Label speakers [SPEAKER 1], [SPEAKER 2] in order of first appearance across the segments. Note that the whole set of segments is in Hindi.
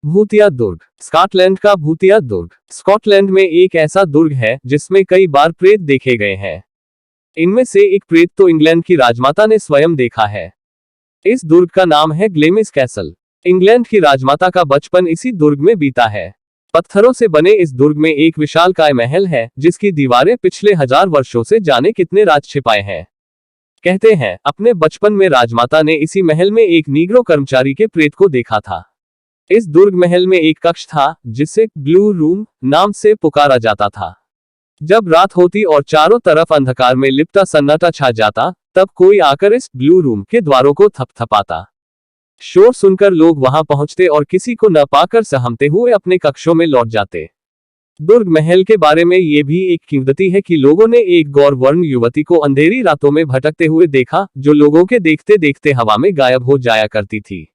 [SPEAKER 1] भूतिया दुर्ग। स्कॉटलैंड का भूतिया दुर्ग। स्कॉटलैंड में एक ऐसा दुर्ग है जिसमें कई बार प्रेत देखे गए हैं। इनमें से एक प्रेत तो इंग्लैंड की राजमाता ने स्वयं देखा है। इस दुर्ग का नाम है ग्लेमिस कैसल। इंग्लैंड की राजमाता का बचपन इसी दुर्ग में बीता है। पत्थरों से बने इस दुर्ग में एक विशालकाय महल है जिसकी दीवारें पिछले 1000 वर्षों से जाने कितने राज छिपाए हैं। कहते हैं अपने बचपन में राजमाता ने इसी महल में एक नीग्रो कर्मचारी के प्रेत को देखा था। इस दुर्ग महल में एक कक्ष था जिसे ब्लू रूम नाम से पुकारा जाता था। जब रात होती और चारों तरफ अंधकार में लिपटा सन्नाटा छा जाता, तब कोई आकर इस ब्लू रूम के द्वारों को थपथपाता। शोर सुनकर लोग वहां पहुंचते और किसी को न पाकर सहमते हुए अपने कक्षों में लौट जाते। दुर्ग महल के बारे में ये भी एक किंवदंती है कि लोगों ने एक गौर वर्ण युवती को अंधेरी रातों में भटकते हुए देखा, जो लोगों के देखते देखते हवा में गायब हो जाया करती थी।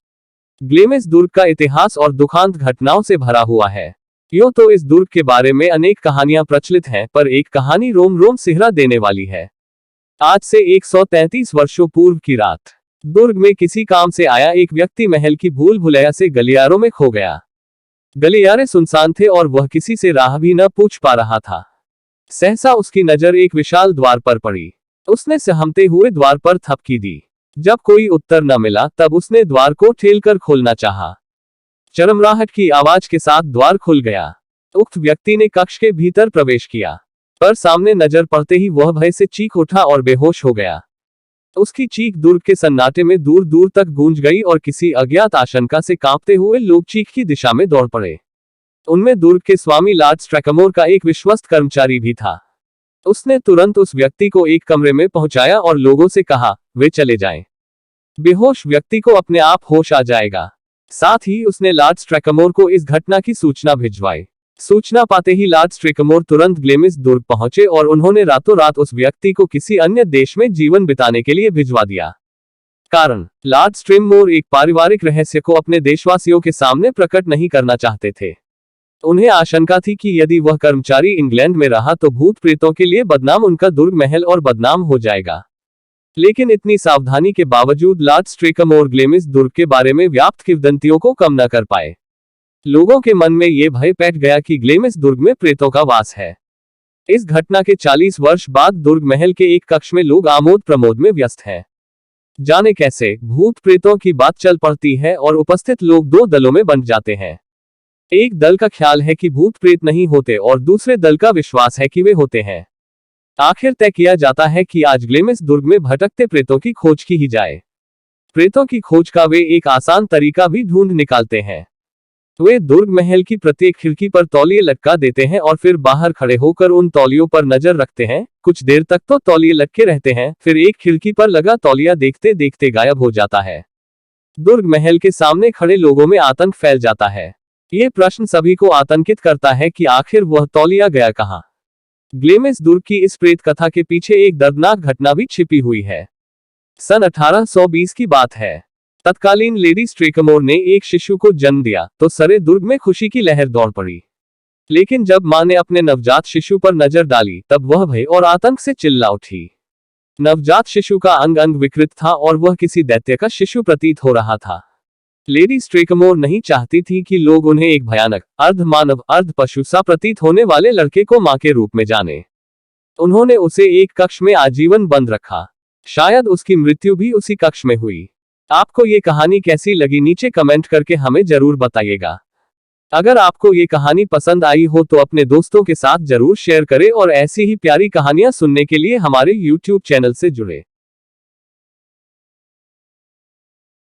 [SPEAKER 1] ग्लेमिस दुर्ग का इतिहास और दुखांत घटनाओं से भरा हुआ है। यूं तो इस दुर्ग के बारे में अनेक कहानियां प्रचलित हैं, पर एक कहानी रोम रोम सिहरा देने वाली है। आज से 133 वर्षों पूर्व की रात, दुर्ग में किसी काम से आया एक व्यक्ति महल की भूल भुलैया से गलियारों में खो गया। गलियारे सुनसान थे और वह किसी से राह भी न पूछ पा रहा था। सहसा उसकी नजर एक विशाल द्वार पर पड़ी। उसने सहमते हुए द्वार पर थपकी दी। जब कोई उत्तर न मिला तब उसने द्वार को ठेलकर खोलना चाहा। चरमराहट की आवाज के साथ द्वार खुल गया। उक्त व्यक्ति ने कक्ष के भीतर प्रवेश किया, पर सामने नजर पड़ते ही वह भय से चीख उठा और बेहोश हो गया। उसकी चीख दुर्ग के सन्नाटे में दूर दूर तक गूंज गई और किसी अज्ञात आशंका से कांपते हुए लोग चीख की दिशा में दौड़ पड़े। उनमें दुर्ग के स्वामी लॉर्ड स्ट्रैकमोर का एक विश्वस्त कर्मचारी भी था। उसने तुरंत उस व्यक्ति को एक कमरे में पहुंचाया और लोगों से कहा, वे चले जाएं। बेहोश व्यक्ति को अपने आप होश आ जाएगा। साथ ही उसने लॉर्ड स्ट्रैकमोर को इस घटना की सूचना भिजवाई। सूचना पाते ही लॉर्ड स्ट्रैकमोर तुरंत ग्लेमिस दुर्ग पहुंचे और उन्होंने रातों रात उस व्यक्ति को किसी अन्य देश में जीवन बिताने के लिए भिजवा दिया। कारण, लॉर्ड स्ट्रैकमोर एक पारिवारिक रहस्य को अपने देशवासियों के सामने प्रकट नहीं करना चाहते थे। उन्हें आशंका थी कि यदि वह कर्मचारी इंग्लैंड में रहा तो भूत प्रेतों के लिए बदनाम उनका दुर्ग महल और बदनाम हो जाएगा। लेकिन इतनी सावधानी के बावजूद लॉर्ड स्ट्रैकमोर ग्लेमिस दुर्ग के बारे में व्याप्त किंवदंतियों को कम न कर पाए। लोगों के मन में यह भय बैठ गया कि ग्लेमिस दुर्ग में प्रेतों का वास है। इस घटना के 40 वर्ष बाद दुर्ग महल के एक कक्ष में लोग आमोद प्रमोद में व्यस्त हैं। जाने कैसे भूत प्रेतों की बात चल पड़ती है और उपस्थित लोग दो दलों में बंट जाते हैं। एक दल का ख्याल है कि भूत प्रेत नहीं होते और दूसरे दल का विश्वास है कि वे होते हैं। आखिर तय किया जाता है कि आज ग्लेमिस दुर्ग में भटकते प्रेतों की खोज की ही जाए। प्रेतों की खोज का वे एक आसान तरीका भी ढूंढ निकालते हैं। वे दुर्ग महल की प्रत्येक खिड़की पर तौलिए लटका देते हैं और फिर बाहर खड़े होकर उन तौलियों पर नजर रखते हैं। कुछ देर तक तो तौलिए लटके रहते हैं, फिर एक खिड़की पर लगा तौलिया देखते देखते गायब हो जाता है। दुर्ग महल के सामने खड़े लोगों में आतंक फैल जाता है। ये प्रश्न सभी को आतंकित करता है कि आखिर वह तौलिया गया कहां। ग्लेमिस दुर्ग की इस प्रेत कथा के पीछे एक दर्दनाक घटना भी छिपी हुई है। सन 1820 की बात है। तत्कालीन लेडी स्ट्रैकमोर ने एक शिशु को जन्म दिया तो सारे दुर्ग में खुशी की लहर दौड़ पड़ी। लेकिन जब मां ने अपने नवजात शिशु पर नजर डाली तब वह भय और आतंक से चिल्ला उठी। नवजात शिशु का अंग अंग विकृत था और वह किसी दैत्य का शिशु प्रतीत हो रहा था। लेडी स्ट्रैकमोर नहीं चाहती थी कि लोग उन्हें एक भयानक, अर्ध मानव अर्ध पशु सा प्रतीत होने वाले लड़के को मां के रूप में जाने। उन्होंने उसे एक कक्ष में आजीवन बंद रखा। शायद उसकी मृत्यु भी उसी कक्ष में हुई। आपको ये कहानी कैसी लगी नीचे कमेंट करके हमें जरूर बताइएगा। अगर आपको ये कहानी पसंद आई हो तो अपने दोस्तों के साथ जरूर शेयर करें और ऐसी ही प्यारी कहानियां सुनने के लिए हमारे YouTube चैनल से जुड़े।